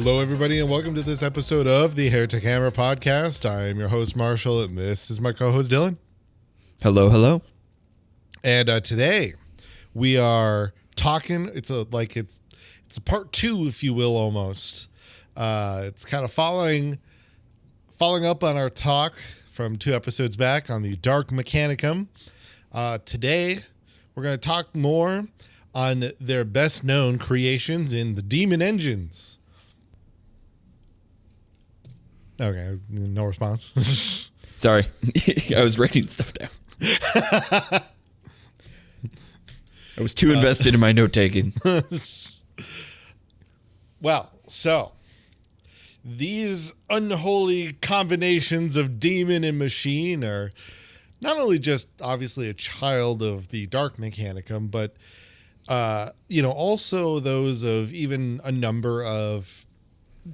Hello, everybody, and welcome to this episode of the Heretic Hammer podcast. I am your host, Marshall, and this is my co-host, Dylan. Hello, hello. And today we are talking. It's a part two, if you will, almost. It's kind of following up on our talk from 2 episodes back on the Dark Mechanicum. Today we're going to talk more on their best known creations in the Daemon Engines. Okay, no response. Sorry, I was writing stuff down. I was too invested in my note taking. Well, so these unholy combinations of demon and machine are not only just obviously a child of the Dark Mechanicum, but also those of even a number of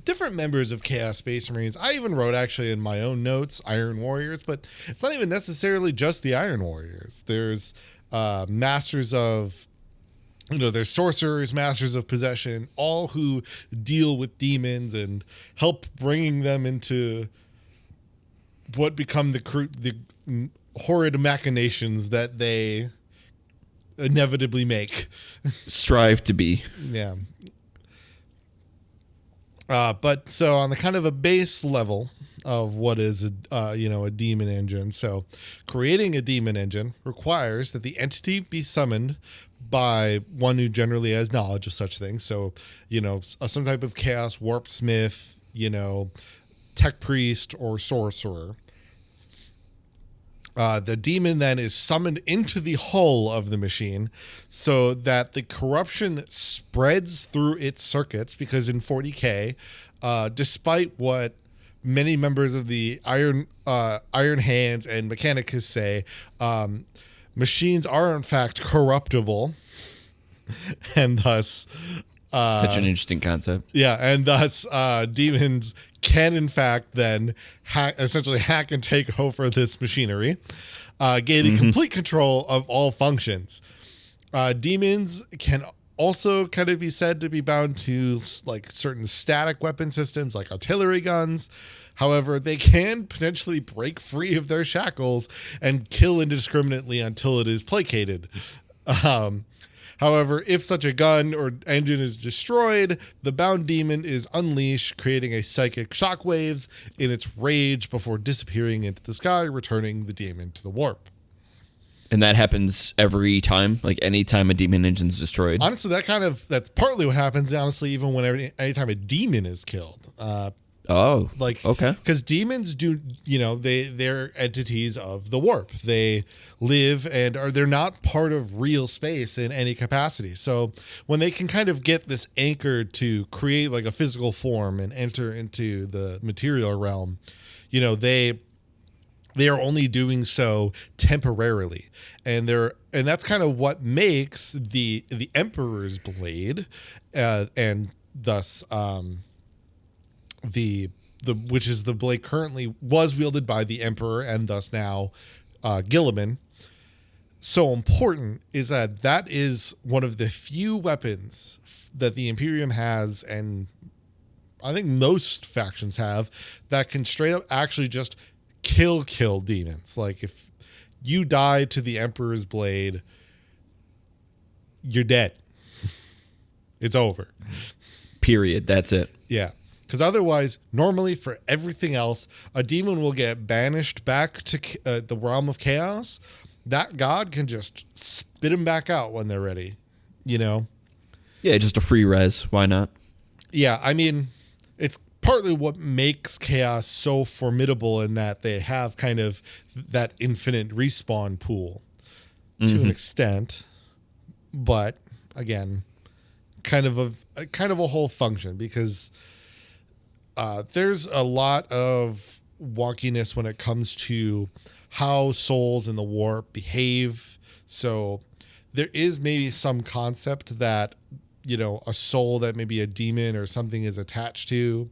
different members of Chaos Space Marines. I even wrote actually in my own notes Iron Warriors, but it's not even necessarily just the Iron Warriors. There's masters of, there's sorcerers, masters of possession, all who deal with demons and help bringing them into what become the horrid machinations that they inevitably make. Strive to be. Yeah. But so on the kind of a base level of what is a demon engine. So creating a demon engine requires that the entity be summoned by one who generally has knowledge of such things. So, some type of chaos warp smith, tech priest or sorcerer. The demon then is summoned into the hull of the machine so that the corruption spreads through its circuits, because in 40k, despite what many members of the Iron Hands and Mechanicus say, machines are in fact corruptible, and thus... Such an interesting concept. Yeah, and thus demons can in fact then essentially hack and take over this machinery, gaining complete control of all functions. Demons can also kind of be said to be bound to like certain static weapon systems like artillery guns. However, they can potentially break free of their shackles and kill indiscriminately until it is placated. However, if such a gun or engine is destroyed, the bound demon is unleashed, creating a psychic shockwaves in its rage before disappearing into the sky, returning the demon to the warp. And that happens every time, like any time a demon engine is destroyed. Honestly, that's partly what happens. Honestly, even when anytime a demon is killed. Okay. Because demons do, they're entities of the warp. They live and they're not part of real space in any capacity. So when they can kind of get this anchor to create like a physical form and enter into the material realm, they are only doing so temporarily. And that's kind of what makes the Emperor's blade and thus which is the blade currently was wielded by the Emperor and thus now Gilliman, so important is that is one of the few weapons that the Imperium has, and I think most factions have, that can straight up actually just kill demons. Like if you die to the Emperor's blade, you're dead. It's over. Period. That's it. Yeah. Because otherwise, normally for everything else, a demon will get banished back to the realm of chaos. That god can just spit him back out when they're ready, Yeah, just a free res. Why not? Yeah, I mean, it's partly what makes chaos so formidable in that they have kind of that infinite respawn pool to an extent. But again, kind of a whole function, because... there's a lot of wonkiness when it comes to how souls in the warp behave. So there is maybe some concept that, a soul that maybe a demon or something is attached to,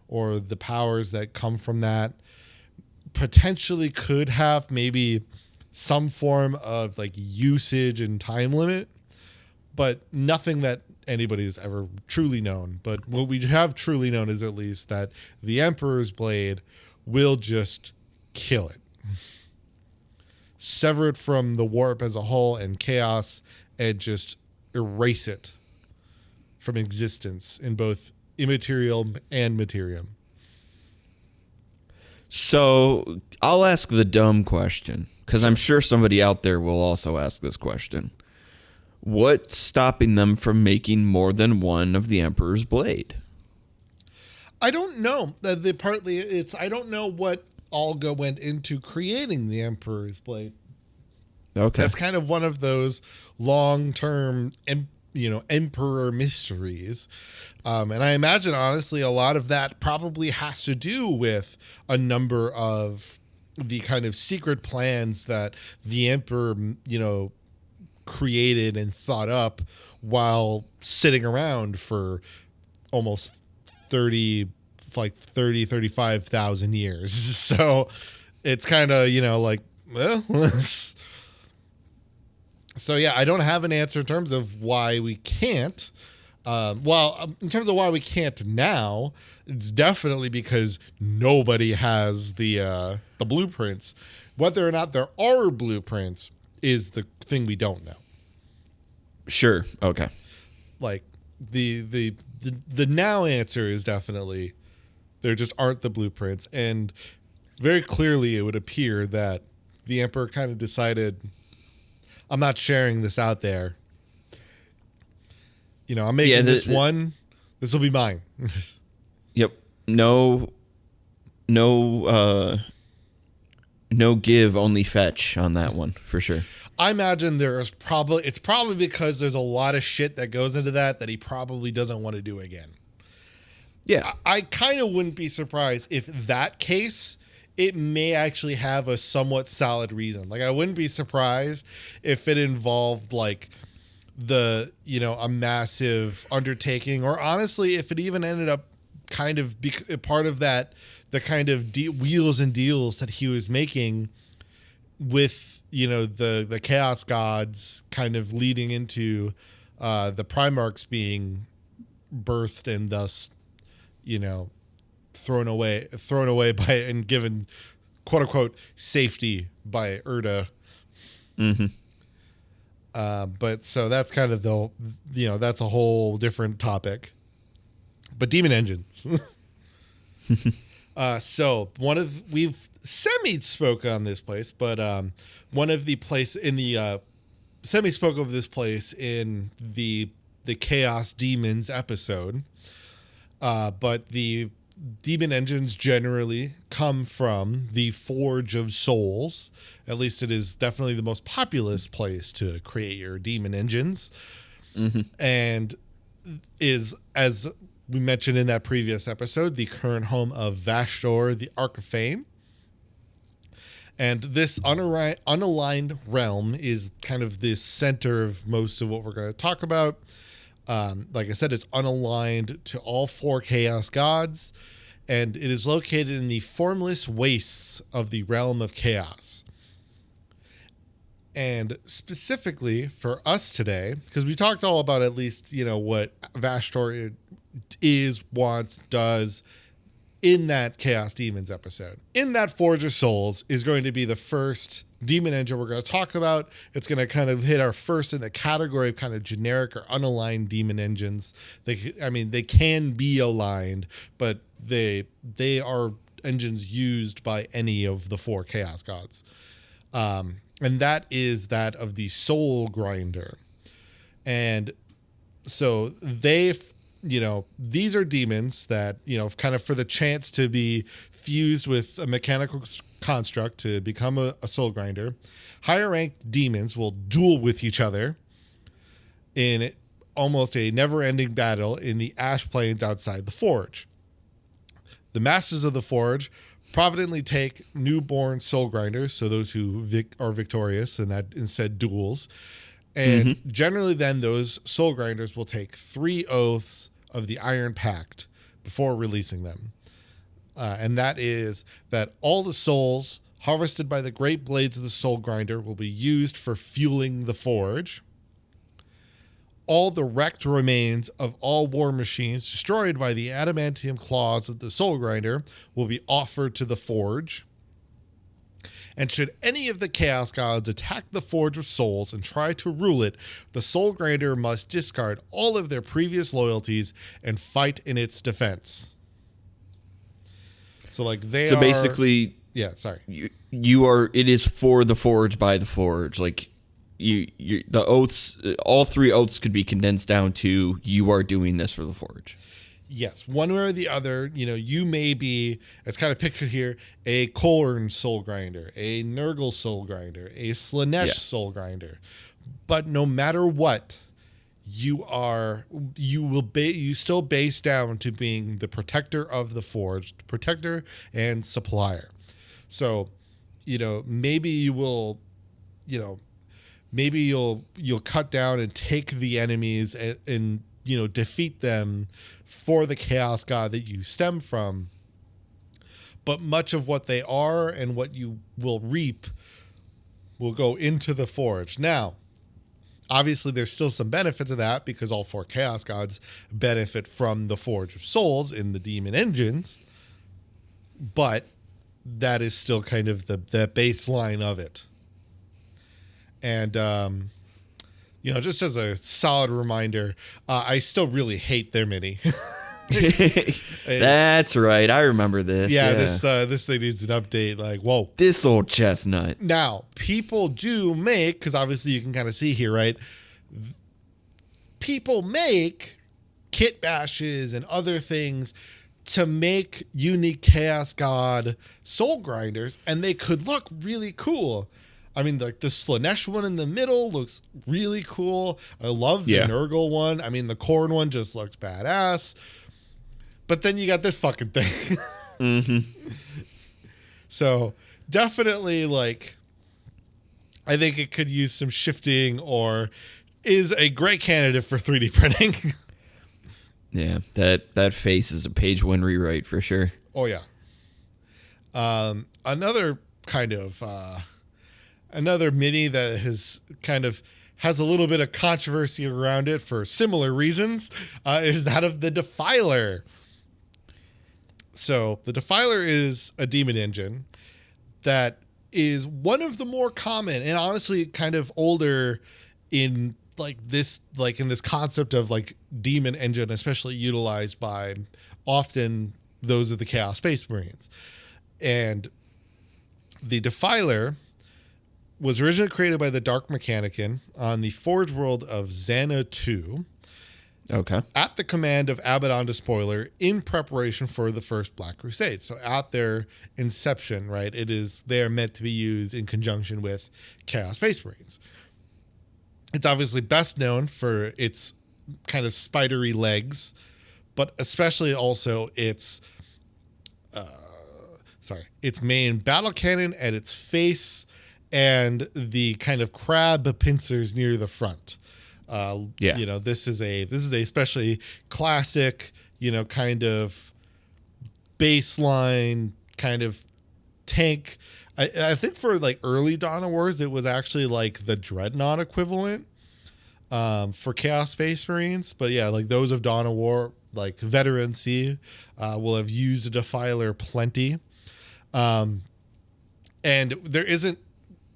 or the powers that come from that, potentially could have maybe some form of like usage and time limit, but nothing that anybody has ever truly known. But what we have truly known is at least that the Emperor's blade will just kill it. Sever it from the warp as a whole and chaos, and just erase it from existence in both immaterial and materium. So I'll ask the dumb question, because I'm sure somebody out there will also ask this question. What's stopping them from making more than one of the Emperor's blade? I don't know. I don't know what all went into creating the Emperor's blade. Okay. That's kind of one of those long-term, Emperor mysteries. And I imagine, honestly, a lot of that probably has to do with a number of the kind of secret plans that the Emperor, created and thought up while sitting around for almost 35,000 years. So it's kind of, so yeah, I don't have an answer in terms of why we can't. In terms of why we can't now, it's definitely because nobody has the blueprints. Whether or not there are blueprints is the thing we don't know. Sure. Okay. Like the now answer is definitely there just aren't the blueprints, and very clearly it would appear that the Emperor kind of decided, I'm not sharing this out there. I'm making this one. This will be mine. Yep. No give, only fetch on that one for sure. I imagine it's probably because there's a lot of shit that goes into that he probably doesn't want to do again. Yeah. I kind of wouldn't be surprised if that case, it may actually have a somewhat solid reason. Like, I wouldn't be surprised if it involved like a massive undertaking, or honestly, if it even ended up kind of part of that, the kind of wheels and deals that he was making with, the chaos gods kind of leading into the Primarchs being birthed and thus, thrown away by and given quote unquote safety by Erda. Mm-hmm. But so that's kind of that's a whole different topic. But Daemon Engines. So we've semi-spoke on this place, but one of the place in the semi-spoke of this place in the Chaos Demons episode. But the Daemon Engines generally come from the Forge of Souls. At least it is definitely the most populous place to create your Daemon Engines. Mm-hmm. And is, as we mentioned in that previous episode, the current home of Vashdor, the Ark of Fame. And this unaligned realm is kind of the center of most of what we're going to talk about. Like I said, it's unaligned to all four chaos gods, and it is located in the formless wastes of the realm of chaos. And specifically for us today, because we talked all about at least, what Vashdor is, wants, does in that Chaos Demons episode. In that Forge of Souls is going to be the first Demon Engine we're going to talk about. It's going to kind of hit our first in the category of kind of generic or unaligned Demon Engines. They can be aligned, but they are engines used by any of the four Chaos Gods. And that is that of the Soul Grinder. And so these are demons that, kind of for the chance to be fused with a mechanical construct to become a soul grinder. Higher ranked demons will duel with each other in almost a never-ending battle in the ash plains outside the Forge. The masters of the Forge providently take newborn soul grinders, so those who are victorious, and that instead duels. And generally then those soul grinders will take 3 oaths of the Iron Pact before releasing them. And that is that all the souls harvested by the great blades of the soul grinder will be used for fueling the forge. all the wrecked remains of all war machines destroyed by the adamantium claws of the soul grinder will be offered to the forge. And should any of the Chaos Gods attack the Forge of Souls and try to rule it, the Soul Grinder must discard all of their previous loyalties and fight in its defense. So like So basically, yeah, sorry. You are. It is for the Forge by the Forge. Like you the oaths. All 3 oaths could be condensed down to you are doing this for the Forge. Yes, one way or the other, you may be, as kind of pictured here, a Kolorn Soul Grinder, a Nurgle Soul Grinder, a Slanesh Soul Grinder. But no matter what, you still base down to being the protector of the forged, protector and supplier. So, maybe you will, maybe you'll cut down and take the enemies and defeat them for the Chaos God that you stem from. But much of what they are and what you will reap will go into the forge. Now, obviously, there's still some benefit to that because all 4 Chaos Gods benefit from the Forge of Souls in the Daemon Engines. But that is still kind of the baseline of it. And, just as a solid reminder, I still really hate their mini. That's right. I remember this. Yeah. This thing needs an update. Like, whoa. This old chestnut. Now, people do make, because obviously you can kind of see here, right? People make kit bashes and other things to make unique Chaos God soul grinders, and they could look really cool. I mean, like the Slanesh one in the middle looks really cool. I love the Nurgle one. I mean, the Khorne one just looks badass. But then you got this fucking thing. Mm-hmm. So definitely, like, I think it could use some shifting or is a great candidate for 3D printing. Yeah, that face is a page 1 rewrite for sure. Oh, yeah. Another kind of... another mini that has a little bit of controversy around it for similar reasons is that of the Defiler. So the Defiler is a Daemon engine that is one of the more common and honestly kind of older in this concept of like Daemon engine, especially utilized by often those of the Chaos Space Marines. And the Defiler was originally created by the Dark Mechanicum on the Forge world of Xana 2. Okay. At the command of Abaddon Despoiler in preparation for the first Black Crusade. So at their inception, right, they are meant to be used in conjunction with Chaos Space Marines. It's obviously best known for its kind of spidery legs, but especially also its main battle cannon and its face and the kind of crab pincers near the front. This is a especially classic, kind of baseline kind of tank. I think for like early Dawn of Wars, it was actually like the Dreadnought equivalent for Chaos Space Marines. But yeah, like those of Dawn of War, like Veteran C, will have used a Defiler plenty. And there isn't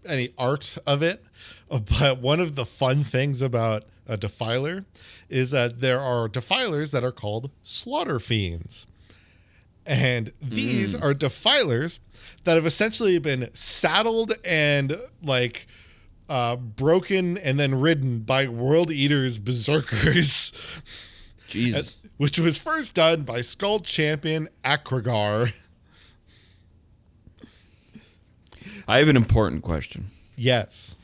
any art of it, but one of the fun things about a Defiler is that there are Defilers that are called Slaughter Fiends. And these are Defilers that have essentially been saddled and broken and then ridden by World Eaters Berserkers. Jesus. Which was first done by Skull Champion Akragar. I have an important question. Yes.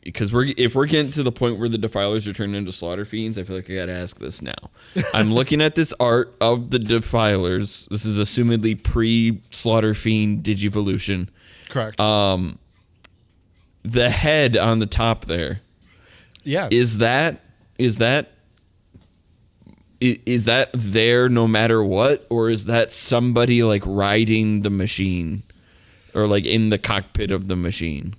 Because if we're getting to the point where the Defilers are turning into Slaughter Fiends, I feel like I got to ask this now. I'm looking at this art of the Defilers. This is assumedly pre-Slaughter Fiend Digivolution. Correct. The head on the top there. Yeah. Is that there no matter what? Or is that somebody like riding the machine? Or like in the cockpit of the machine?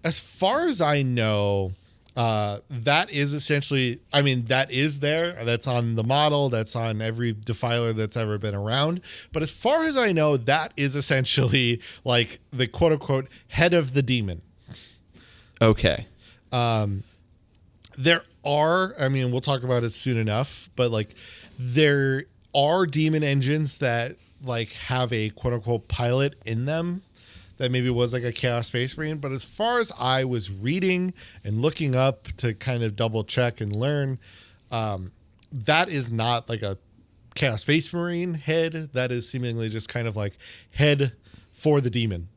As far as I know, That is essentially, I mean, that is there. That's on the model. That's on every defiler that's ever been around. But as far as I know, that is essentially like the quote unquote head of the demon. Okay. There are, I mean, we'll talk about it soon enough, but like there are demon engines that like have a quote unquote pilot in them that maybe was like a Chaos Space Marine. But as far as I was reading and looking up to kind of double check and learn, that is not like a Chaos Space Marine head. That is seemingly just kind of like head for the demon.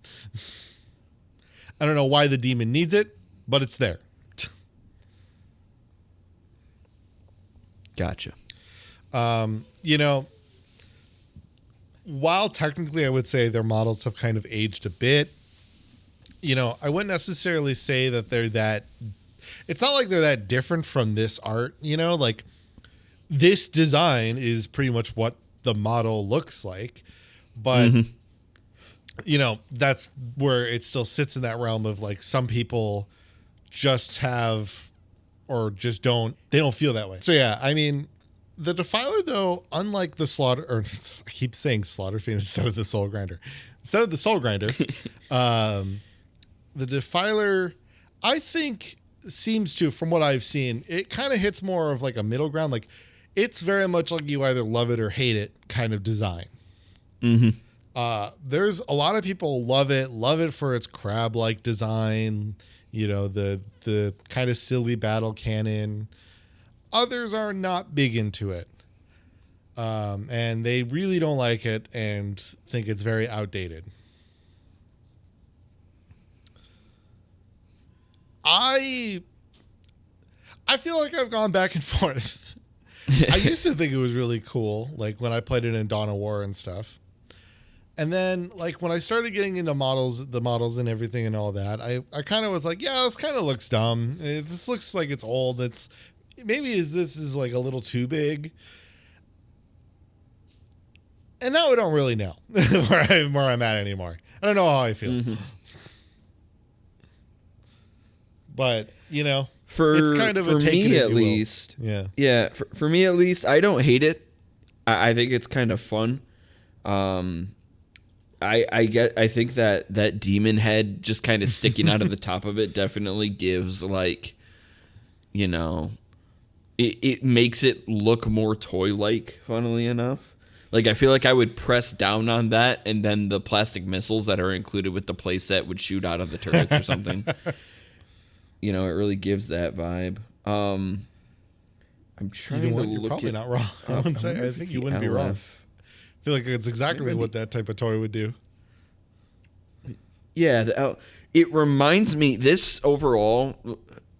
I don't know why the demon needs it, but it's there. Gotcha. You know, while technically I would say their models have kind of aged a bit, you know, I wouldn't necessarily say that they're that, it's not like they're that different from this art, you know, like this design is pretty much what the model looks like, but you know, that's where it still sits in that realm of like some people just have, or just don't, they don't feel that way. So yeah, I mean, the Defiler, though, unlike the Slaughter, or I keep saying Slaughter Fiend instead of the Soul Grinder. Instead of the Soul Grinder, the Defiler, I think, seems to, from what I've seen, it kind of hits more of like a middle ground. Like, it's very much like you either love it or hate it kind of design. There's a lot of people love it for its crab-like design, you know, the kind of silly battle cannon. Others are not big into it. And they really don't like it and think it's very outdated. I feel like I've gone back and forth. I used to think it was really cool, like when I played it in Dawn of War and stuff. And then, like, when I started getting into the models and everything and all that, I kind of was like, yeah, this kind of looks dumb. This looks like it's old. This is like a little too big. And now I don't really know where I'm at anymore. I don't know how I feel. But, you know, it's kind of a take it as you will. For me, at least. Yeah. Yeah. For me, at least, I don't hate it. I think it's kind of fun. I think that demon head just kind of sticking out of the top of it definitely gives, like, you know, it makes it look more toy-like, funnily enough. Like, I feel like I would press down on that, and then the plastic missiles that are included with the playset would shoot out of the turrets or something. You know, it really gives that vibe. I'm trying to look. You're probably not wrong. I think you wouldn't be wrong. I feel like it's exactly what that type of toy would do. Yeah, it reminds me, this overall,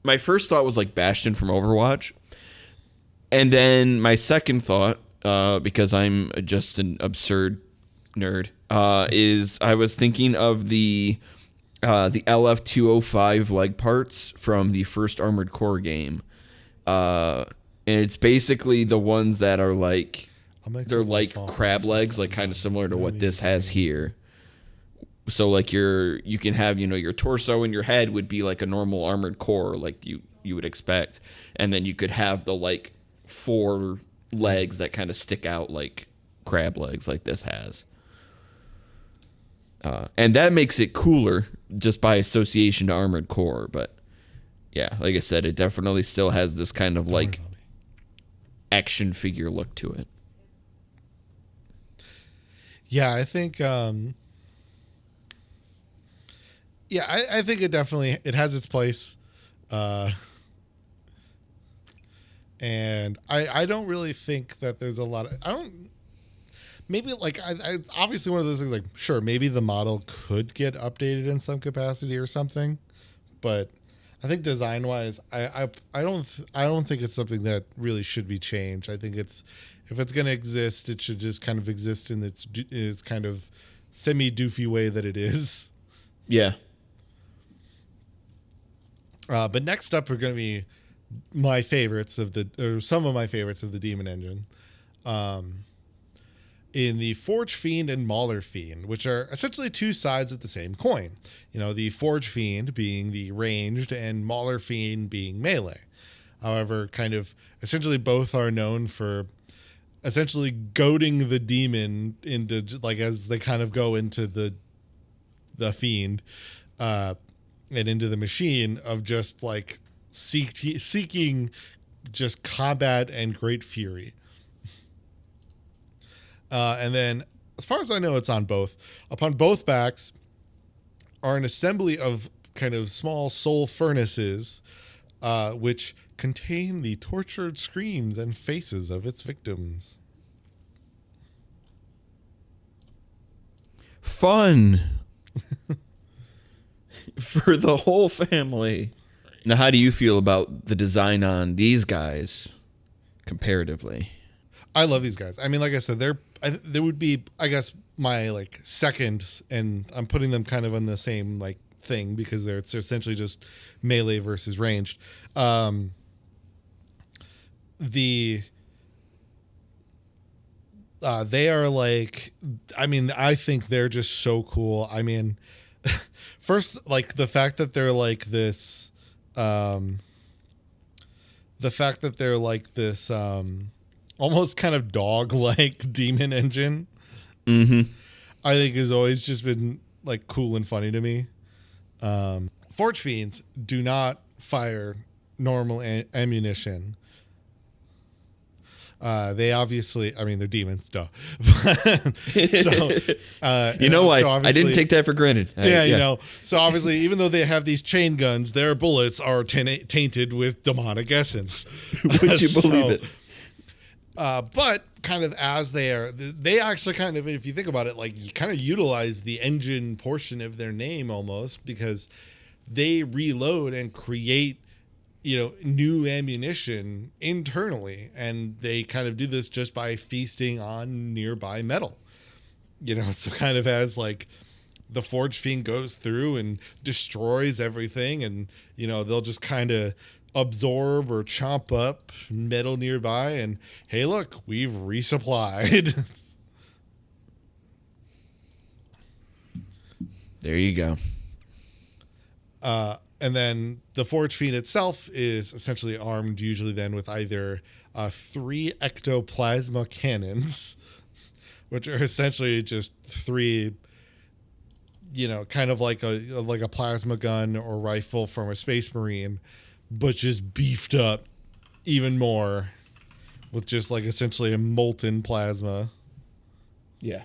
my first thought was like Bastion from Overwatch. And then my second thought, because I'm just an absurd nerd, is I was thinking of the LF-205 leg parts from the first Armored Core game. And it's basically the ones that are like, they're like crab legs, like kind of similar to what this has here. So like you can have, you know, your torso and your head would be like a normal Armored Core, like you would expect. And then you could have the like 4 legs that kind of stick out like crab legs like this has. And that makes it cooler just by association to Armored Core. But yeah, like I said, it definitely still has this kind of like action figure look to it. Yeah, I think I think it has its place. And I don't really think that there's a lot of, maybe like, it's obviously one of those things like, sure, maybe the model could get updated in some capacity or something, but I think design wise, I don't think it's something that really should be changed. I think if it's going to exist, it should just kind of exist in its kind of semi-doofy way that it is. Yeah. But next up are going to be my favorites some of my favorites of the Daemon Engine. in the Forge Fiend and Mauler Fiend, which are essentially two sides of the same coin. The Forge Fiend being the ranged and Mauler Fiend being melee. However, kind of essentially both are known for essentially goading the demon into, like, as they kind of go into the fiend and into the machine of just like seeking just combat and great fury. And then, as far as I know, it's on both. Upon both backs are an assembly of kind of small soul furnaces, which contain the tortured screams and faces of its victims. Fun for the whole family. Now, how do you feel about the design on these guys comparatively? I love these guys. I mean, like I said, they would be, I guess, my like second, and I'm putting them kind of on the same like thing because they're essentially just melee versus ranged. They are like, I mean, I think they're just so cool. I mean, first, like the fact that they're like this, almost kind of dog-like demon engine, I think has always just been like cool and funny to me. Forge Fiends do not fire normal ammunition. They obviously, I mean, they're demons, duh. So, why? So I didn't take that for granted. So obviously, even though they have these chain guns, their bullets are tainted with demonic essence. Would you believe it? But kind of as they actually kind of, if you think about it, like you kind of utilize the engine portion of their name almost, because they reload and create, new ammunition internally. And they kind of do this just by feasting on nearby metal, so kind of as like the Forge Fiend goes through and destroys everything, and, they'll just kind of absorb or chomp up metal nearby, and hey, look, we've resupplied. There you go. And then the Forge Fiend itself is essentially armed usually then with either 3 ectoplasma cannons, which are essentially just 3, kind of like a plasma gun or rifle from a Space Marine, but just beefed up even more with just like essentially a molten plasma. Yeah.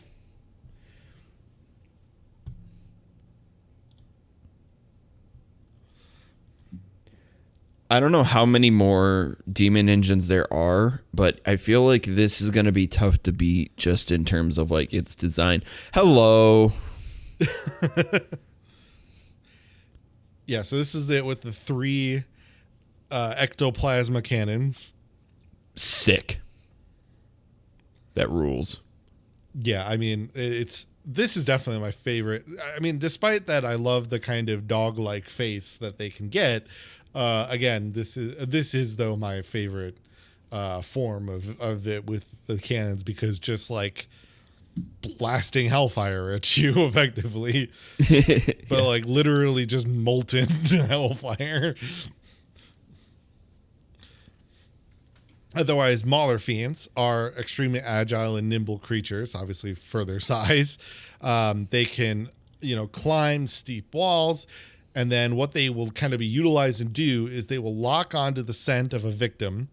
I don't know how many more Daemon Engines there are, but I feel like this is going to be tough to beat just in terms of like its design. Hello. Yeah, so this is it with the 3 ectoplasma cannons. Sick. That rules. Yeah, I mean, this is definitely my favorite. I mean, despite that, I love the kind of dog-like face that they can get. Again, this is though my favorite form of it with the cannons, because just like blasting hellfire at you effectively, but like literally just molten hellfire. Otherwise, Mauler Fiends are extremely agile and nimble creatures, obviously for their size. They can, climb steep walls, and then what they will kind of be utilized and do is they will lock onto the scent of a victim,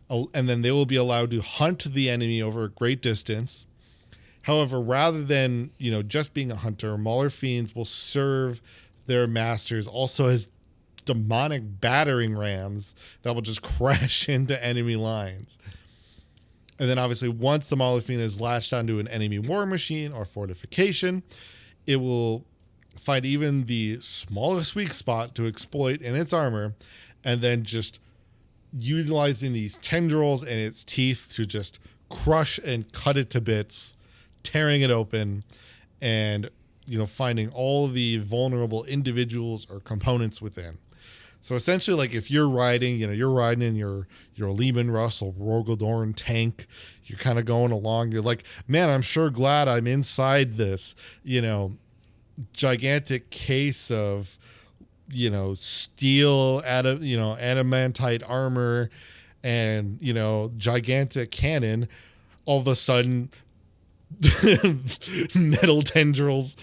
and then they will be allowed to hunt the enemy over a great distance. However, rather than, just being a hunter, Mauler Fiends will serve their masters also as demonic battering rams that will just crash into enemy lines. And then obviously once the Mauler Fiend is latched onto an enemy war machine or fortification, it will find even the smallest weak spot to exploit in its armor, and then just utilizing these tendrils and its teeth to just crush and cut it to bits, tearing it open, and finding all the vulnerable individuals or components within. So essentially, like if you're riding, you're riding in your Lehman Russell Rogaldorn tank, you're kind of going along. You're like, man, I'm sure glad I'm inside this, gigantic case of, steel, adamantite armor, and gigantic cannon. All of a sudden, metal tendrils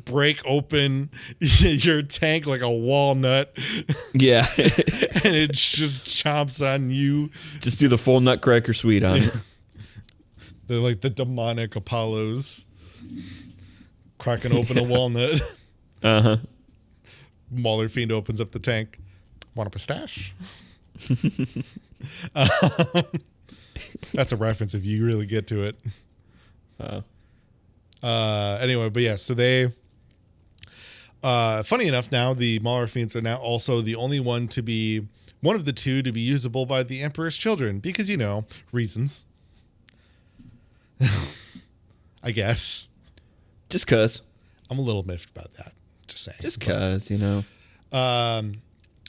break open your tank like a walnut. Yeah. And it just chomps on you. Just do the full nutcracker suite on it. They're like the demonic Apollos cracking open a walnut. Uh-huh. Mauler Fiend opens up the tank. Want a pistache? That's a reference if you really get to it. Anyway, but yeah, so they funny enough, now the Mauler Fiends are now also the only one of the two to be usable by the Emperor's children because reasons. I guess. Just cuz. I'm a little miffed about that. Just saying. Just cuz,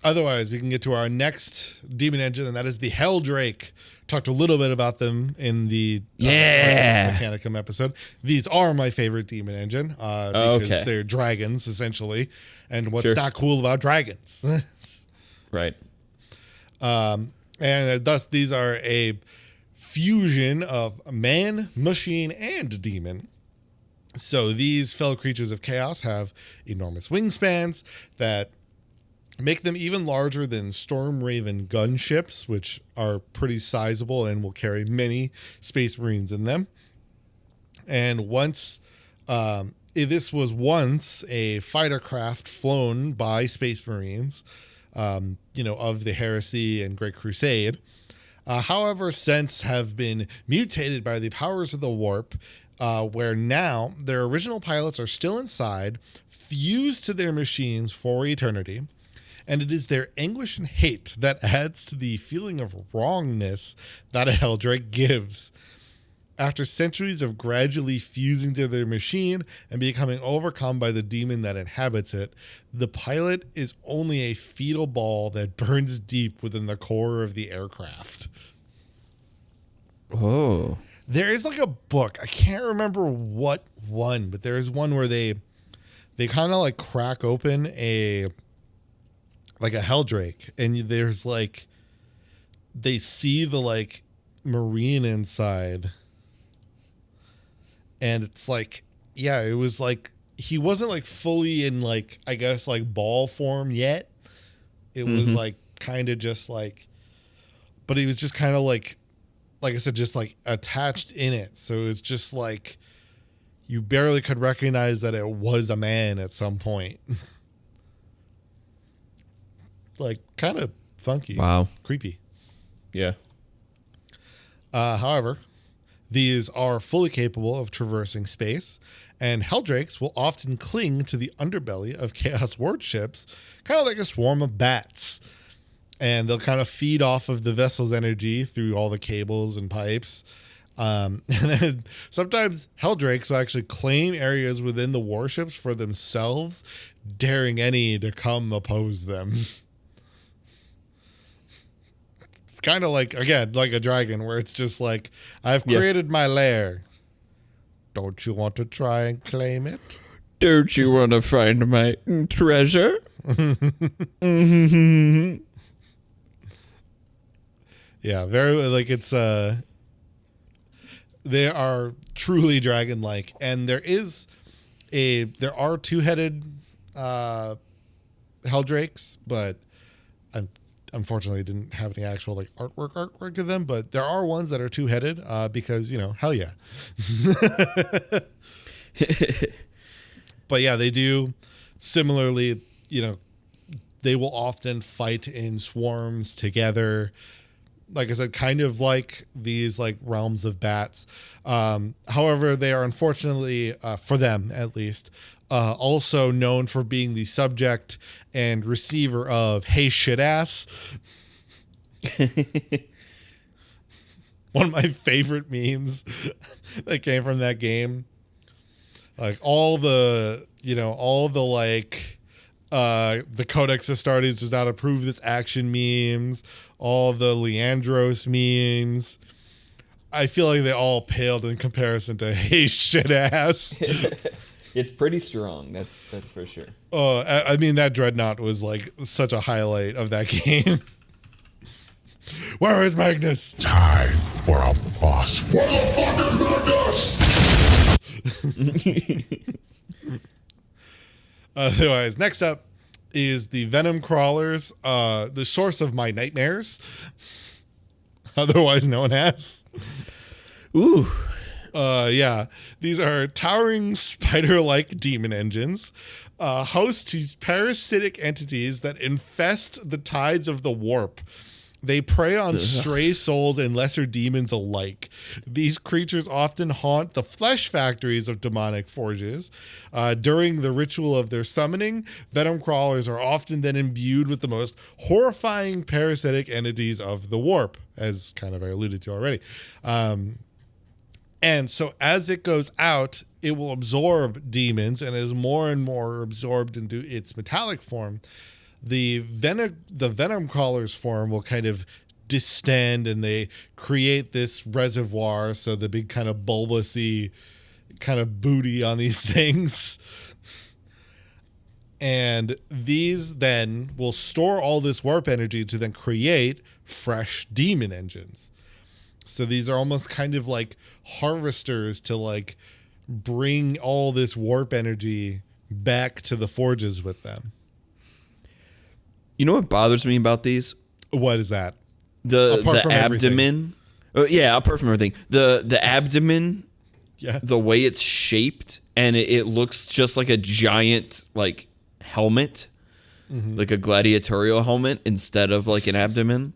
Otherwise, we can get to our next demon engine, and that is the Heldrake. Talked a little bit about them in the Mechanicum episode. These are my favorite demon engine because they're dragons, essentially. And what's not cool about dragons? Right. And thus, these are a fusion of man, machine, and demon. So these fellow creatures of chaos have enormous wingspans that make them even larger than Storm Raven gunships, which are pretty sizable and will carry many Space Marines in them. And this was once a fighter craft flown by Space Marines, of the Heresy and Great Crusade. However, since have been mutated by the powers of the warp, where now their original pilots are still inside, fused to their machines for eternity. And it is their anguish and hate that adds to the feeling of wrongness that a Heldrake gives. After centuries of gradually fusing to their machine and becoming overcome by the demon that inhabits it, the pilot is only a fetal ball that burns deep within the core of the aircraft. Oh. There is like a book. I can't remember what one, but there is one where they kind of like crack open a Heldrake, and there's like they see the like Marine inside, and it's like, yeah, it was like he wasn't like fully in like, I guess, like ball form yet. It was like kind of just like, but he was just kind of like I said, just like attached in it. So it's just like you barely could recognize that it was a man at some point. Like kind of funky. Wow. Creepy. Yeah. However, these are fully capable of traversing space, and Heldrakes will often cling to the underbelly of Chaos warships, kind of like a swarm of bats. And they'll kind of feed off of the vessel's energy through all the cables and pipes. And then sometimes Heldrakes will actually claim areas within the warships for themselves, daring any to come oppose them. It's kind of like, again, like a dragon, where it's just like, I've created my lair. Don't you want to try and claim it? Don't you want to find my treasure? Yeah, very like it's they are truly dragon-like, and there are two-headed Heldrakes, but I unfortunately didn't have any actual like artwork of them. But there are ones that are two-headed because hell yeah. But yeah, they do similarly. They will often fight in swarms together. Like I said, kind of like these like realms of bats. However, they are unfortunately, for them at least, also known for being the subject and receiver of "Hey shit ass." One of my favorite memes that came from that game. Like all the like The Codex Astartes does not approve this action memes. All the Leandros memes. I feel like they all paled in comparison to hey shit ass. It's pretty strong. That's for sure. I mean, that Dreadnought was like such a highlight of that game. Where is Magnus? Time for a boss. Where the fuck is Magnus? Otherwise, next up is the Venom Crawlers, the source of my nightmares, otherwise known as. Ooh. Yeah. These are towering spider-like demon engines, host to parasitic entities that infest the tides of the warp. They prey on stray souls and lesser demons alike. These creatures often haunt the flesh factories of demonic forges. During the ritual of their summoning, venom crawlers are often then imbued with the most horrifying parasitic entities of the warp, as kind of I alluded to already. And so as it goes out, it will absorb demons, and as more and more absorbed into its metallic form, the venom crawler's form will kind of distend, and they create this reservoir. So the big kind of bulbousy kind of booty on these things. And these then will store all this warp energy to then create fresh demon engines. So these are almost kind of like harvesters to like bring all this warp energy back to the forges with them. You know what bothers me about these? What is that? The abdomen. Oh, yeah, apart from everything. The abdomen, yeah, the way it's shaped, and it looks just like a giant like helmet, like a gladiatorial helmet instead of like an abdomen.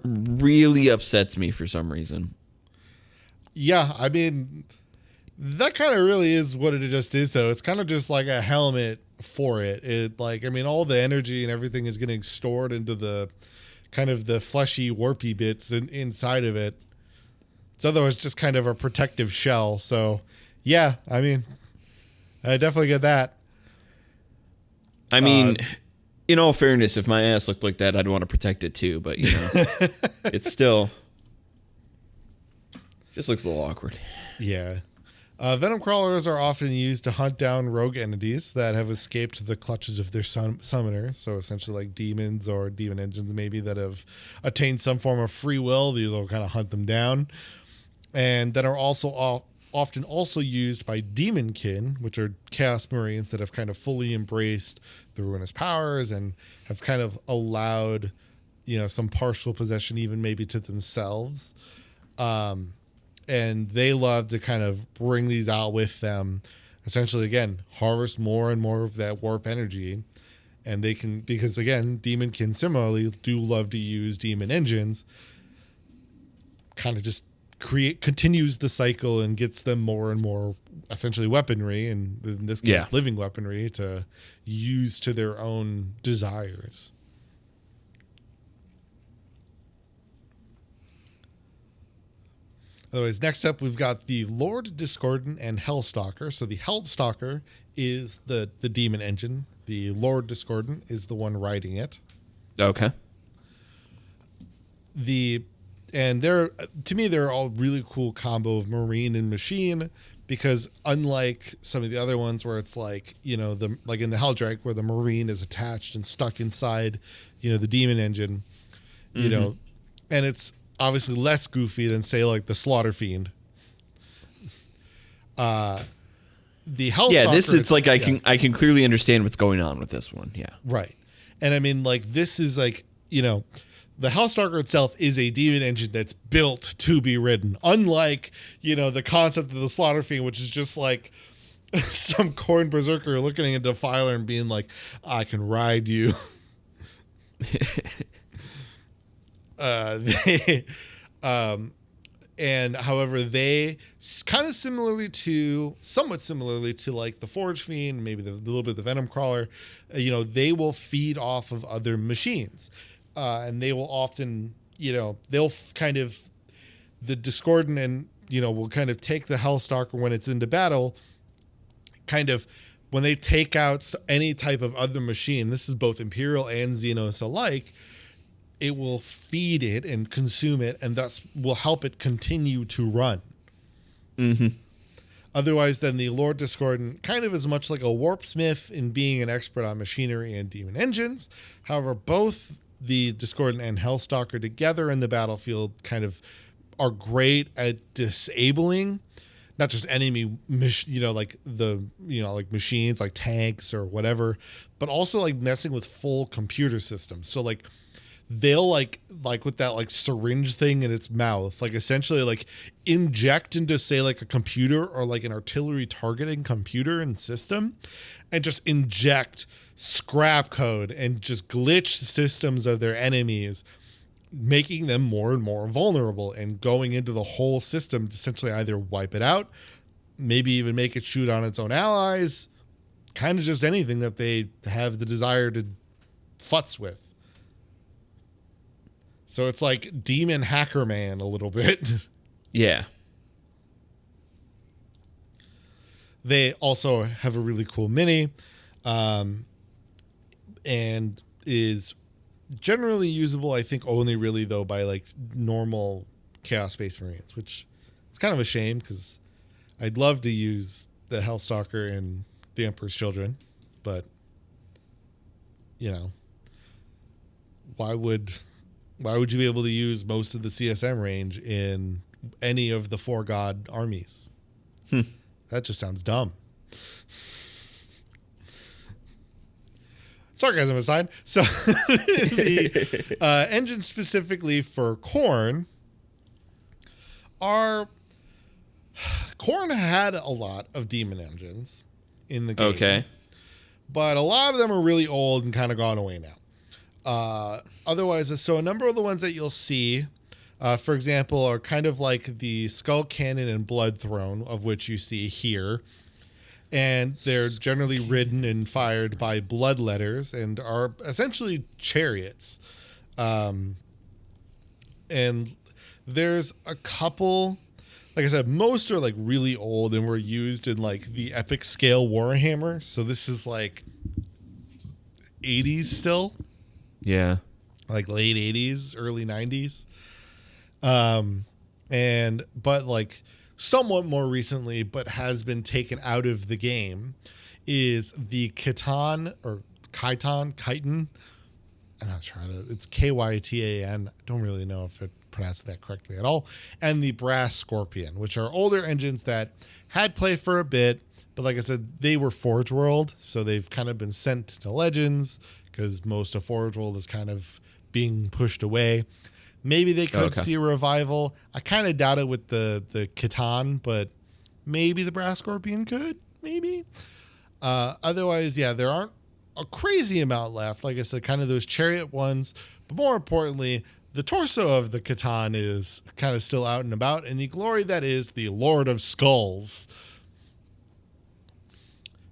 Really upsets me for some reason. Yeah, I mean, that kind of really is what it just is, though. It's kind of just like a helmet for it. It like, I mean, all the energy and everything is getting stored into the kind of the fleshy, warpy bits inside of it. It's otherwise just kind of a protective shell. So, yeah, I mean, I definitely get that. I mean, in all fairness, if my ass looked like that, I'd want to protect it too. But, you know, it's still just looks a little awkward. Yeah. Venom crawlers are often used to hunt down rogue entities that have escaped the clutches of their summoners. So essentially like demons or demon engines maybe that have attained some form of free will. These will kind of hunt them down. And that are also often also used by demonkin, which are chaos marines that have kind of fully embraced the ruinous powers and have kind of allowed, you know, some partial possession even maybe to themselves. And they love to kind of bring these out with them. Essentially, again, harvest more and more of that warp energy. And they can, because again, demonkin similarly do love to use demon engines. Kind of just continues the cycle and gets them more and more essentially weaponry, and in this case, living weaponry to use to their own desires. Otherwise, next up, we've got the Lord Discordant and Hellstalker. So the Hellstalker is the demon engine. The Lord Discordant is the one riding it. Okay. And to me, they're all really cool combo of marine and machine, because unlike some of the other ones where it's like, you know, like in the Heldrake where the marine is attached and stuck inside, you know, the demon engine, you know, and it's obviously less goofy than say like the Slaughter Fiend. The Hellstalker. Yeah, it's like I can clearly understand what's going on with this one. Yeah. Right. And I mean, like, this is like, you know, the Hellstalker itself is a demon engine that's built to be ridden. Unlike, you know, the concept of the Slaughter Fiend, which is just like some corn berserker looking at a defiler and being like, I can ride you. And however, they kind of somewhat similarly to like the Forge Fiend, maybe a little bit of the Venom Crawler, you know, they will feed off of other machines. And they will often, you know, the Discordant and, you know, will kind of take the Hellstalker when it's into battle, kind of when they take out any type of other machine, this is both Imperial and Xenos alike, it will feed it and consume it, and thus will help it continue to run. Mm-hmm. Otherwise, then the Lord Discordant kind of is much like a warpsmith in being an expert on machinery and demon engines. However, both the Discordant and Hellstalker together in the battlefield kind of are great at disabling not just enemy, like machines like tanks or whatever, but also like messing with full computer systems. So like they'll like with that like syringe thing in its mouth, like essentially like inject into say like a computer or like an artillery targeting computer and system, and just inject scrap code and just glitch systems of their enemies, making them more and more vulnerable and going into the whole system to essentially either wipe it out, maybe even make it shoot on its own allies, kind of just anything that they have the desire to futz with. So it's like Demon Hacker Man a little bit. Yeah. They also have a really cool mini, and is generally usable, I think, only really though by like normal Chaos Space Marines, which it's kind of a shame because I'd love to use the Hellstalker and the Emperor's Children, but why would you be able to use most of the CSM range in any of the 4 god armies? That just sounds dumb. Sarcasm aside, so the engines specifically for Khorne Khorne had a lot of demon engines in the game. Okay. But a lot of them are really old and kind of gone away now. Otherwise, so a number of the ones that you'll see, for example, are kind of like the Skull Cannon and Blood Throne, of which you see here. And they're generally ridden and fired by bloodletters and are essentially chariots. And there's a couple, like I said, most are like really old and were used in like the epic scale Warhammer. So this is like 80s still. Yeah. Like late 80s, early 90s. But like somewhat more recently, but has been taken out of the game, is the Khitan or Khitan. I'm not sure it's Kytan. I don't really know if it pronounced that correctly at all. And the Brass Scorpion, which are older engines that had play for a bit, but like I said, they were Forge World, so they've kind of been sent to Legends because most of Forge World is kind of being pushed away. Maybe they could see a revival. I kind of doubt it with the Khitan, but maybe the Brass Scorpion could. Maybe. Otherwise, yeah, there aren't a crazy amount left. Like I said, kind of those chariot ones. But more importantly, the torso of the Khitan is kind of still out and about. And the glory that is the Lord of Skulls.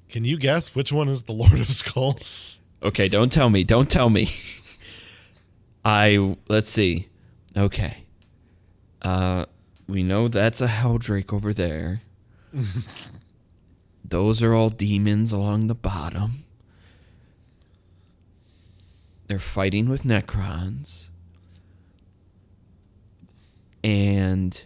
Can you guess which one is the Lord of Skulls? Okay, don't tell me. Don't tell me. Let's see. Okay. We know that's a Heldrake over there. Those are all demons along the bottom. They're fighting with Necrons. And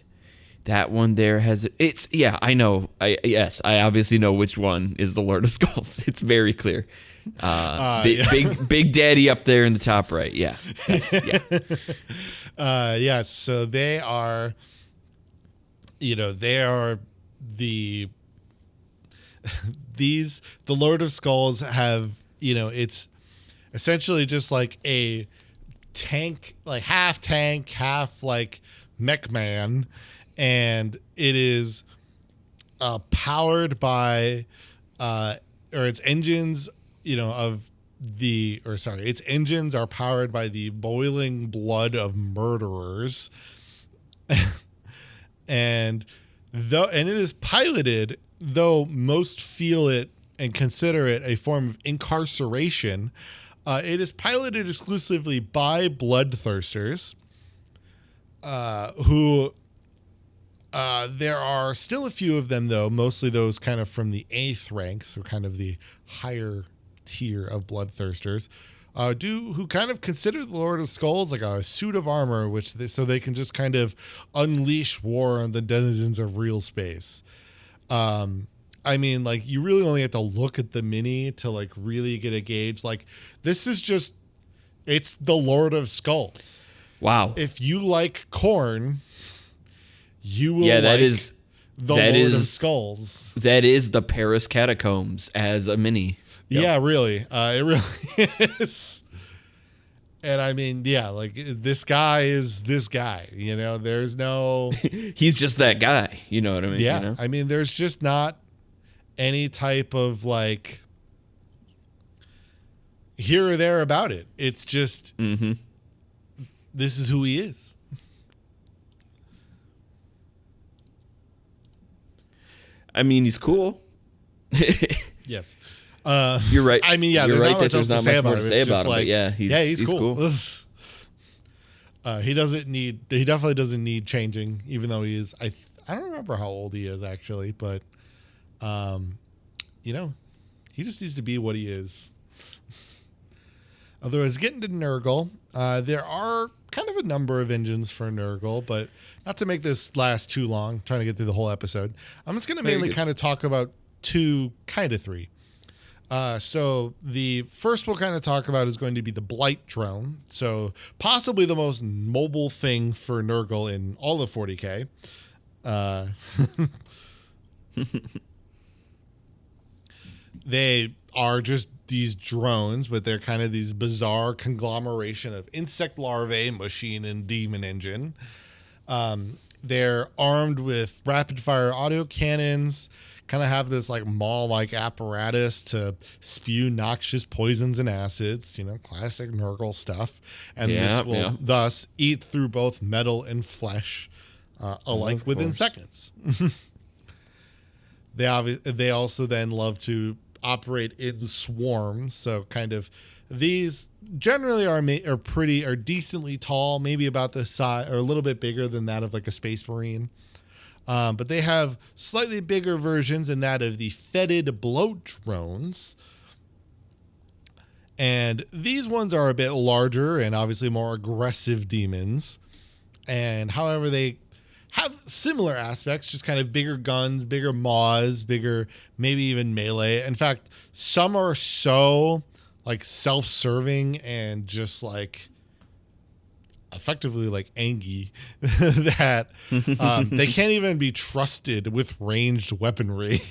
that one there has I know. I obviously know which one is the Lord of Skulls. It's very clear. Big Daddy up there in the top right. Yeah. Yes. So they are, the Lord of Skulls have, it's essentially just like a tank, like half like mech man. And it is powered by, or its engines, its engines are powered by the boiling blood of murderers. and it is piloted, though most feel it and consider it a form of incarceration. It is piloted exclusively by bloodthirsters, who There are still a few of them, though, mostly those kind of from the 8th rank, so kind of the higher tier of bloodthirsters, who kind of consider the Lord of Skulls like a suit of armor, so they can just kind of unleash war on the denizens of real space. I mean, like, you really only have to look at the mini to, like, really get a gauge. Like, this is just, it's the Lord of Skulls. Wow. If you like corn, you will that like is the Lord of Skulls. That is the Paris Catacombs as a mini. Yep. Yeah, really. It really is. And I mean, yeah, like, this guy is this guy, you know, there's no... He's just that guy, you know what I mean? Yeah, you know? I mean, there's just not any type of, like, here or there about it. It's just, this is who he is. I mean, he's cool. Yes. You're right. I mean, yeah, you're there's right that there's not much more to say about him. Like, but yeah, he's cool. He definitely doesn't need changing, even though he is. I don't remember how old he is actually, but you know, he just needs to be what he is. Otherwise, getting to Nurgle, there are kind of a number of engines for Nurgle, but not to make this last too long, trying to get through the whole episode. I'm just going to mainly kind of talk about three. So the first we'll kind of talk about is going to be the Blight drone. So possibly the most mobile thing for Nurgle in all of 40k. They are just these drones, but they're kind of these bizarre conglomeration of insect larvae, machine, and Daemon Engine. They're armed with rapid fire auto cannons, kind of have this like maw-like apparatus to spew noxious poisons and acids, you know, classic Nurgle stuff. And this will thus eat through both metal and flesh alike within seconds. They also then love to operate in swarms, so kind of these generally are decently tall, maybe about the size or a little bit bigger than that of like a Space Marine. But they have slightly bigger versions than that of the fetid bloat drones. And these ones are a bit larger and obviously more aggressive demons. And however, they have similar aspects, just kind of bigger guns, bigger maws, bigger, maybe even melee. In fact, some are so like self-serving and just like effectively like Angie that they can't even be trusted with ranged weaponry.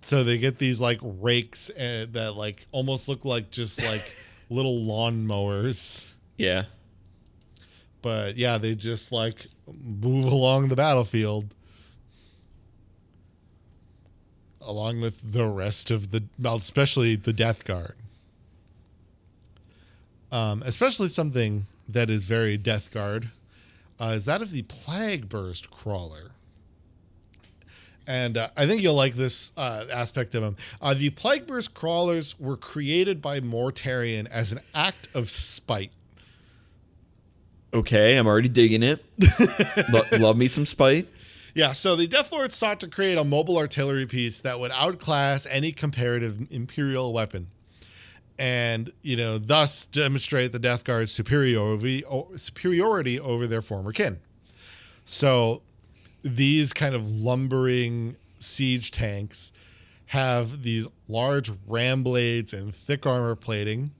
So they get these like rakes that like almost look like just like little lawnmowers. Yeah. But yeah, they just like move along the battlefield along with the rest of especially the Death Guard. Especially something that is very Death Guard is that of the Plague Burst Crawler. And I think you'll like this aspect of them. The Plague Burst Crawlers were created by Mortarion as an act of spite. Okay, I'm already digging it. Love me some spite. Yeah, so the Death Lord sought to create a mobile artillery piece that would outclass any comparative Imperial weapon. And, you know, thus demonstrate the Death Guard's superiority over their former kin. So these kind of lumbering siege tanks have these large ram blades and thick armor plating,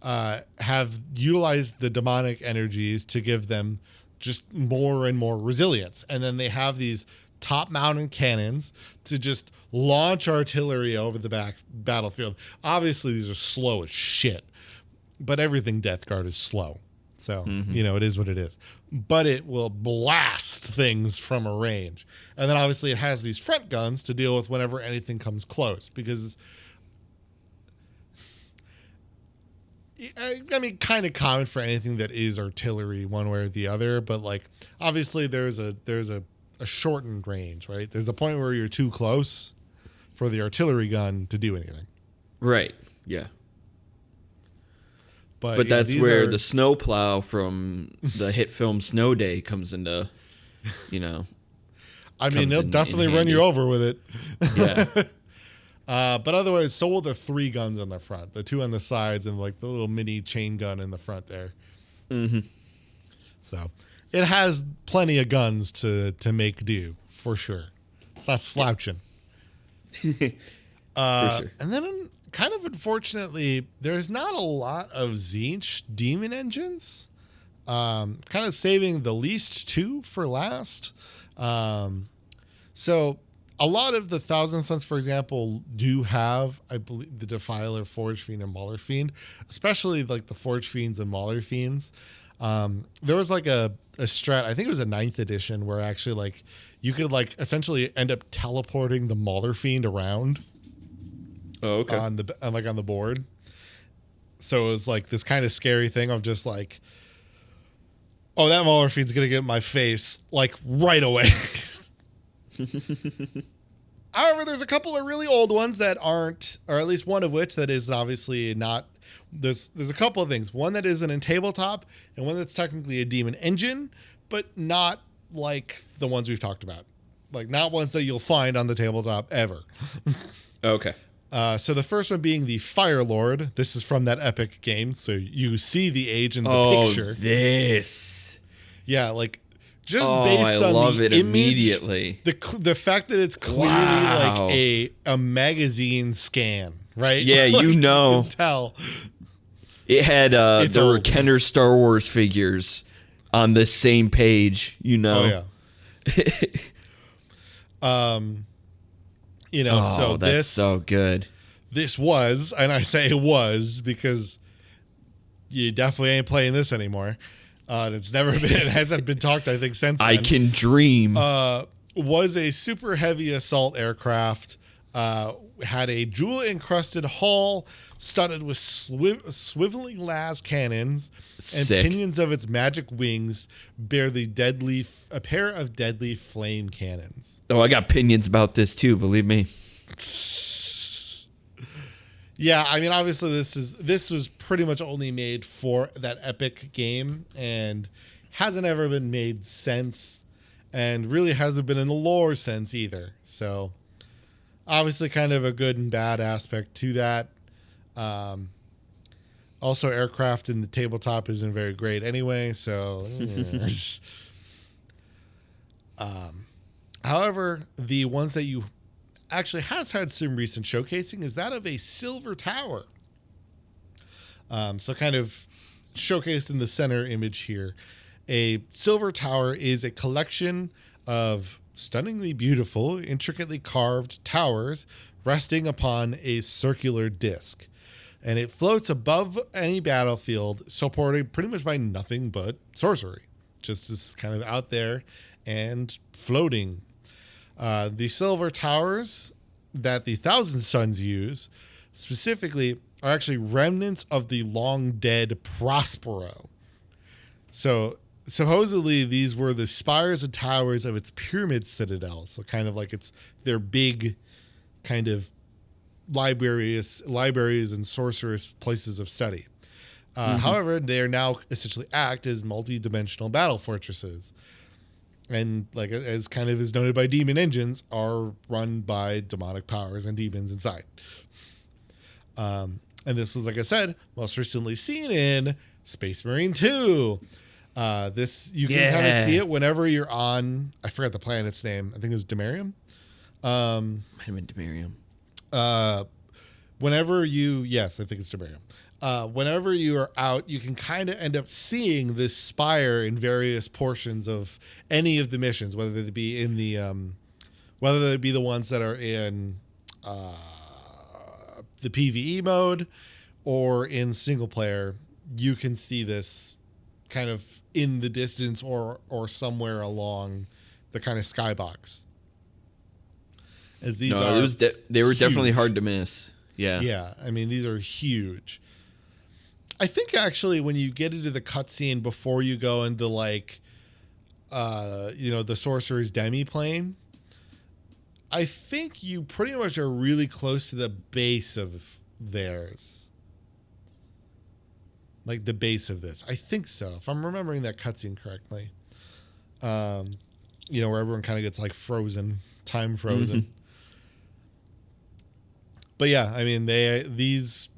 have utilized the demonic energies to give them just more and more resilience. And then they have these top-mounted cannons to just launch artillery over the battlefield. Obviously, these are slow as shit, but everything Death Guard is slow. So, you know, it is what it is. But it will blast things from a range. And then obviously it has these front guns to deal with whenever anything comes close. Because, I mean, kind of common for anything that is artillery one way or the other. But, like, obviously there's a shortened range, right? There's a point where you're too close for the artillery gun to do anything. Right, yeah. But that's where the snowplow from the hit film Snow Day comes into you know. I mean, they'll definitely run you over with it. Yeah. But otherwise, so will the 3 guns on the front, the 2 on the sides, and like the little mini chain gun in the front there. Mm-hmm. So it has plenty of guns to make do, for sure. It's not slouching. For sure. And then, kind of unfortunately, there's not a lot of Tzeentch Daemon Engines. Kind of saving the least 2 for last. So a lot of the Thousand Sons, for example, do have, I believe, the Defiler, Forge Fiend, and Mauler Fiend, especially like the Forge Fiends and Mauler Fiends. There was like a strat, I think it was a 9th edition, where actually like you could like essentially end up teleporting the Mauler Fiend around. Oh, okay. On the board. So it was like this kind of scary thing of just like, oh, that Mauler Fiend's gonna get in my face like right away. However, there's a couple of really old ones that aren't, or at least one of which that is obviously not. There's a couple of things. One that isn't in tabletop, and one that's technically a Daemon Engine, but not like the ones we've talked about. Like not ones that you'll find on the tabletop ever. Okay. So the first one being the Fire Lord. This is from that epic game, so you see the age in the picture. This. Yeah, like just based on love the it image, immediately. The fact that it's clearly like a magazine scan, right? Yeah, like, you know. can tell. It had there were Kenner Star Wars figures on the same page, you know. Oh, yeah. You know, so that's so good. This was, and I say it was because you definitely ain't playing this anymore. It's never been, it hasn't been talked, I think, since then. I can dream. Was a super heavy assault aircraft, had a jewel-encrusted hull studded with swiveling las cannons, Sick. and pinions of its magic wings bear a pair of deadly flame cannons. Oh, I got opinions about this too, believe me. Yeah, I mean, obviously this was pretty much only made for that epic game and hasn't ever been made since, and really hasn't been in the lore since either. So obviously kind of a good and bad aspect to that. Also, aircraft in the tabletop isn't very great anyway, so however, the ones that you actually has had some recent showcasing is that of a silver tower. So kind of showcased in the center image here. A silver tower is a collection of stunningly beautiful, intricately carved towers resting upon a circular disc. And it floats above any battlefield, supported pretty much by nothing but sorcery. Just is kind of out there and floating. The silver towers that the Thousand Sons use specifically are actually remnants of the long dead Prospero. So supposedly these were the spires and towers of its pyramid citadel. So kind of like it's their big kind of libraries and sorcerous places of study. However, they are now essentially act as multi-dimensional battle fortresses. And like as kind of is noted by Daemon Engines, are run by demonic powers and demons inside. And this was, like I said, most recently seen in Space Marine 2. This you can kind of see it whenever you're on. I forgot the planet's name. I think it was Demarium. Might have been Demarium. Yes, I think it's Demarium. Whenever you are out, you can kind of end up seeing this spire in various portions of any of the missions, whether they be in the, whether they be the ones that are in the PvE mode or in single player. You can see this kind of in the distance or somewhere along the kind of skybox. As these they were definitely hard to miss. Yeah. Yeah. I mean, these are huge. I think actually when you get into the cutscene before you go into like, the Sorcerer's Demi-Plane, I think you pretty much are really close to the base of theirs. Like the base of this. I think so, if I'm remembering that cutscene correctly. where everyone kind of gets like time frozen. But yeah, I mean, these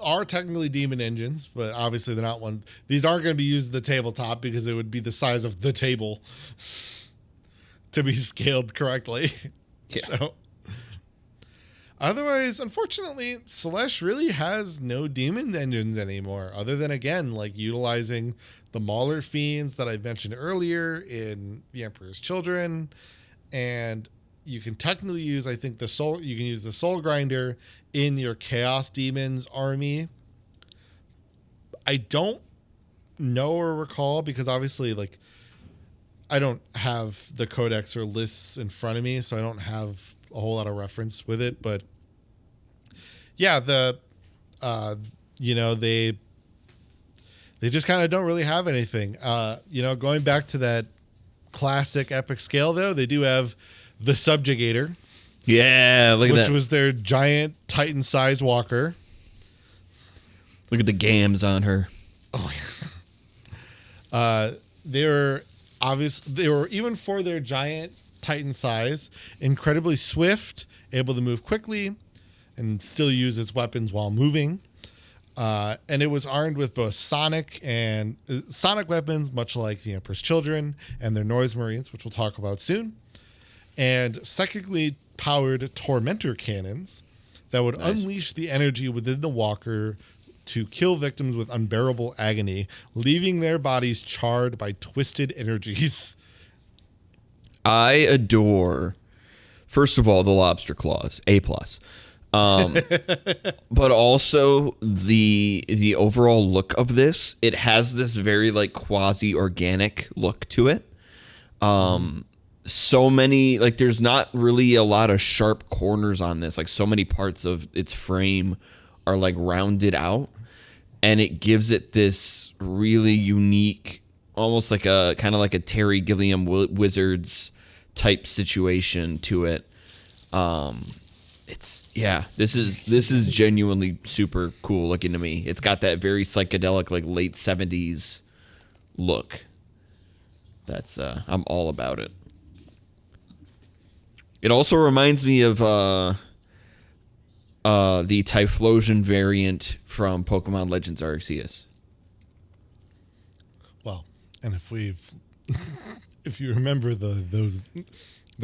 are technically Daemon Engines, but obviously they're not one. These aren't going to be used at the tabletop because it would be the size of the table to be scaled correctly. Yeah. So, otherwise, unfortunately, Celeste really has no Daemon Engines anymore, other than, again, like utilizing the Mauler Fiends that I mentioned earlier in The Emperor's Children, and you can technically use, I think, you can use the Soul Grinder in your Chaos Demons army. I don't know or recall, because obviously, like, I don't have the codex or lists in front of me, so I don't have a whole lot of reference with it. But yeah, they just kind of don't really have anything. Going back to that classic epic scale, though, they do have the Subjugator. Yeah, look at that. Which was their giant Titan-sized walker. Look at the gams on her. Oh, yeah. They were even for their giant Titan size, incredibly swift, able to move quickly, and still use its weapons while moving. And it was armed with both sonic weapons, much like the Emperor's Children and their Noise Marines, which we'll talk about soon, and psychically powered tormentor cannons that would unleash the energy within the walker to kill victims with unbearable agony, leaving their bodies charred by twisted energies. I adore, first of all, the lobster claws, A+. But also the overall look of this. It has this very like quasi-organic look to it. So many, like, there's not really a lot of sharp corners on this. Like, so many parts of its frame are like rounded out, and it gives it this really unique, almost like a kind of like a Terry Gilliam Wizards type situation to it. This is genuinely super cool looking to me. It's got that very psychedelic, like late 70s look. That's I'm all about it. It also reminds me of the Typhlosion variant from Pokemon Legends Arceus. Well, and if you remember those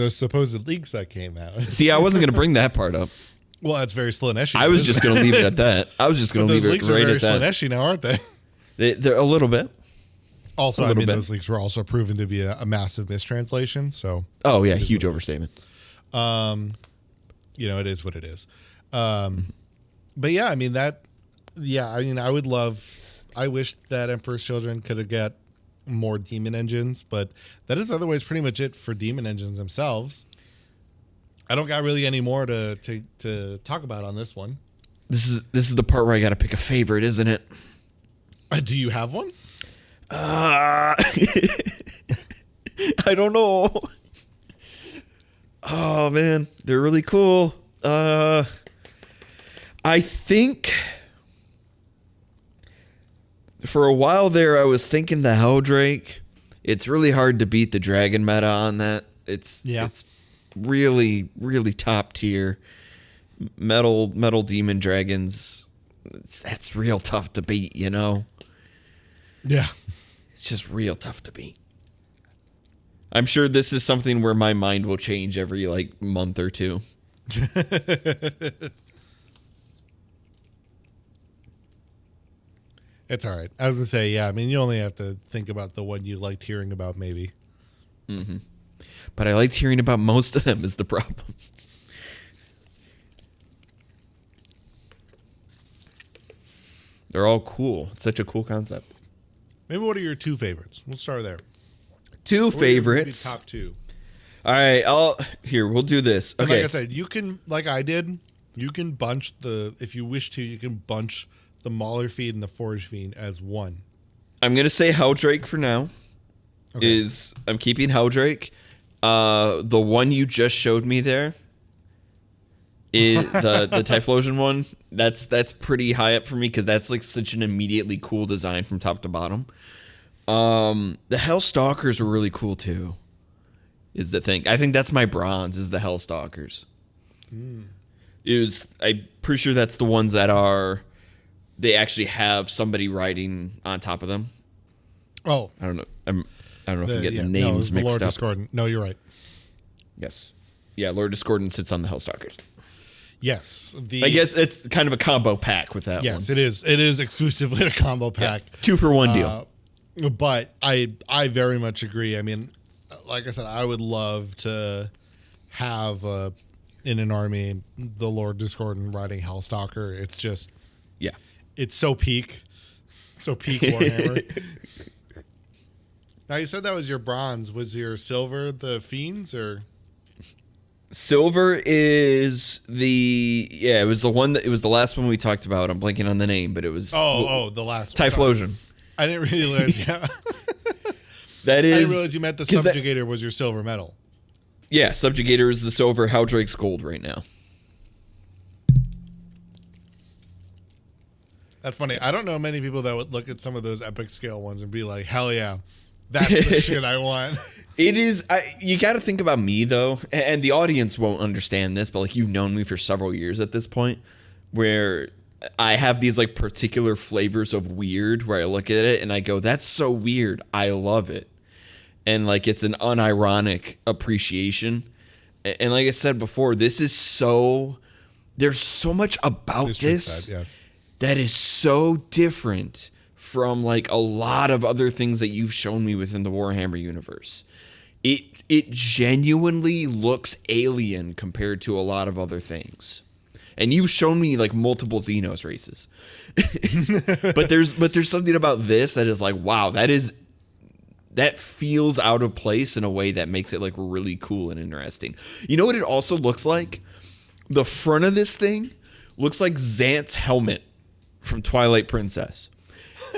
supposed leaks that came out. See, I wasn't going to bring that part up. Well, that's very Slaneshi. I was just going to leave it at that. I was just going to leave it right at that. Those leaks are very Slaneshi now, aren't they? They're a little bit. Also, I mean, those leaks were also proven to be a massive mistranslation. So, oh yeah, huge overstatement. It is what it is. But yeah, I mean I wish that Emperor's Children could have got more Daemon Engines, but that is otherwise pretty much it for Daemon Engines themselves. I don't got really any more to talk about on this one. This is the part where I got to pick a favorite, isn't it? Do you have one? I don't know. Oh man, they're really cool. I think for a while there, I was thinking the Heldrake. It's really hard to beat the dragon meta on that. It's really, really top tier. Metal demon dragons. That's real tough to beat, you know? Yeah. It's just real tough to beat. I'm sure this is something where my mind will change every like month or two. It's all right. I was going to say, yeah, I mean, you only have to think about the one you liked hearing about, maybe. Mm-hmm. But I liked hearing about most of them is the problem. They're all cool. It's such a cool concept. Maybe what are your two favorites? We'll start there. Two favorites. Top two. All right. We'll do this. Okay. Like I said, you can, like I did, you can bunch if you wish to, you can bunch the Mauler Fiend and the Forge Fiend as one. I'm going to say Heldrake for now. Okay. I'm keeping Heldrake. The one you just showed me there, is the Typhlosion one. That's pretty high up for me because that's like such an immediately cool design from top to bottom. The Hellstalkers were really cool too. is the thing. I think that's my bronze, is the Hellstalkers. I'm pretty sure that's the ones that they actually have somebody riding on top of them. Oh. I don't know. I don't know if I'm getting the names mixed Lord up. Discordant. No, you're right. Yes. Yeah, Lord Discordant sits on the Hellstalkers. Yes. I guess it's kind of a combo pack with that one. Yes, it is. It is exclusively a combo pack. Yeah, 2-for-1 deal. But I very much agree. I mean, like I said, I would love to have in an army the Lord Discordant riding Hellstalker. It's just, it's so peak Warhammer. Now you said that was your bronze. Was your silver the Fiends or? Silver is it was the one it was the last one we talked about. I'm blanking on the name, but it was the last one. Typhlosion. I didn't realize. Yeah, that is. I didn't realize you meant the Subjugator was your silver medal. Yeah, Subjugator is the silver. Heldrake's gold right now. That's funny. I don't know many people that would look at some of those epic scale ones and be like, "Hell yeah, that's the shit I want." It is. You got to think about me though, and the audience won't understand this, but like you've known me for several years at this point, where I have these like particular flavors of weird, where I look at it and I go, "That's so weird. I love it," and like it's an unironic appreciation. And like I said before, this is so. There's so much about this that is so different from like a lot of other things that you've shown me within the Warhammer universe. It genuinely looks alien compared to a lot of other things. And you've shown me like multiple Xenos races. but there's something about this that is like, wow, that feels out of place in a way that makes it like really cool and interesting. You know what it also looks like? The front of this thing looks like Xant's helmet from Twilight Princess.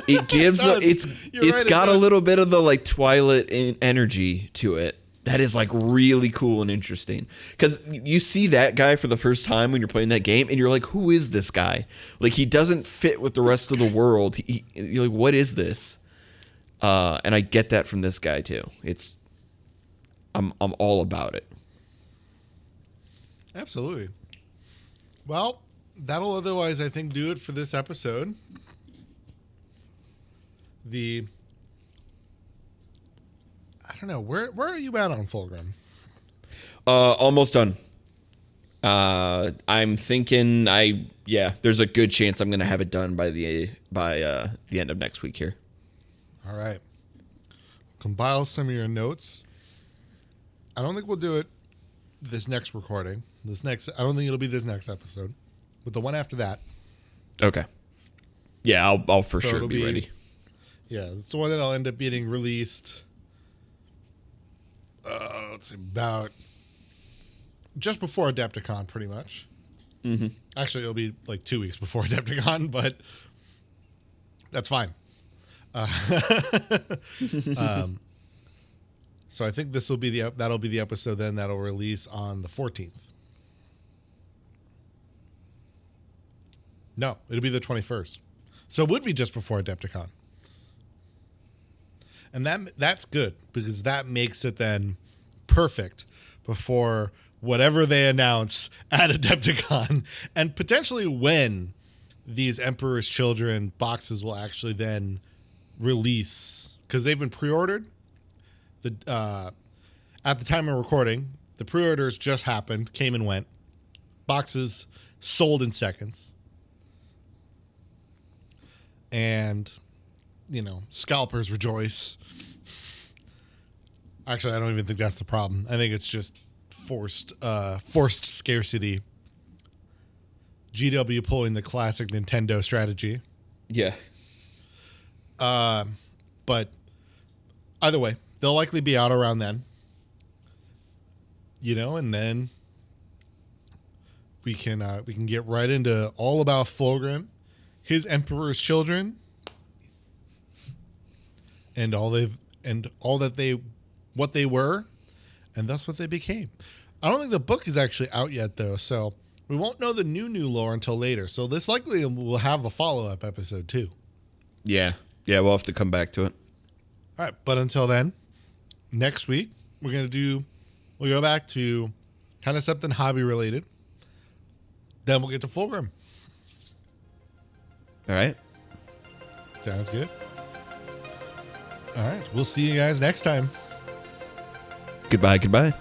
It gives it's got a little bit of the like Twilight energy to it. That is like really cool and interesting, because you see that guy for the first time when you're playing that game and you're like, who is this guy? Like, he doesn't fit with the rest of the world. You're like, what is this? And I get that from this guy too. I'm all about it. Absolutely. Well, that'll otherwise, I think, do it for this episode. I don't know, where are you at on Fulgrim? Almost done. I'm thinking there's a good chance I'm gonna have it done by the end of next week here. All right. Compile some of your notes. I don't think we'll do it this next recording. I don't think it'll be this next episode, but the one after that. Okay. Yeah, I'll for sure be ready. Yeah, it's the one that'll end up getting released. It's about just before Adepticon, pretty much. Mm-hmm. Actually, it'll be like 2 weeks before Adepticon, but that's fine. So I think that'll be the episode then that'll release on the 14th. No, it'll be the 21st. So it would be just before Adepticon. And that's good, because that makes it then perfect before whatever they announce at Adepticon, and potentially when these Emperor's Children boxes will actually then release, because they've been pre-ordered. At the time of recording, the pre-orders just happened, came and went. Boxes sold in seconds. And, scalpers rejoice. Actually, I don't even think that's the problem. I think it's just forced scarcity. GW pulling the classic Nintendo strategy. Yeah. But either way, they'll likely be out around then. And then we can get right into all about Fulgrim, his Emperor's Children, and what they were, and thus what they became. I don't think the book is actually out yet, though, so we won't know the new lore until later. So this likely will have a follow-up episode too. Yeah, we'll have to come back to it. All right, but until then, next week we're gonna do We'll go back to kind of something hobby related. Then we'll get to Fulgrim. All right. Sounds good. All right. We'll see you guys next time. Goodbye.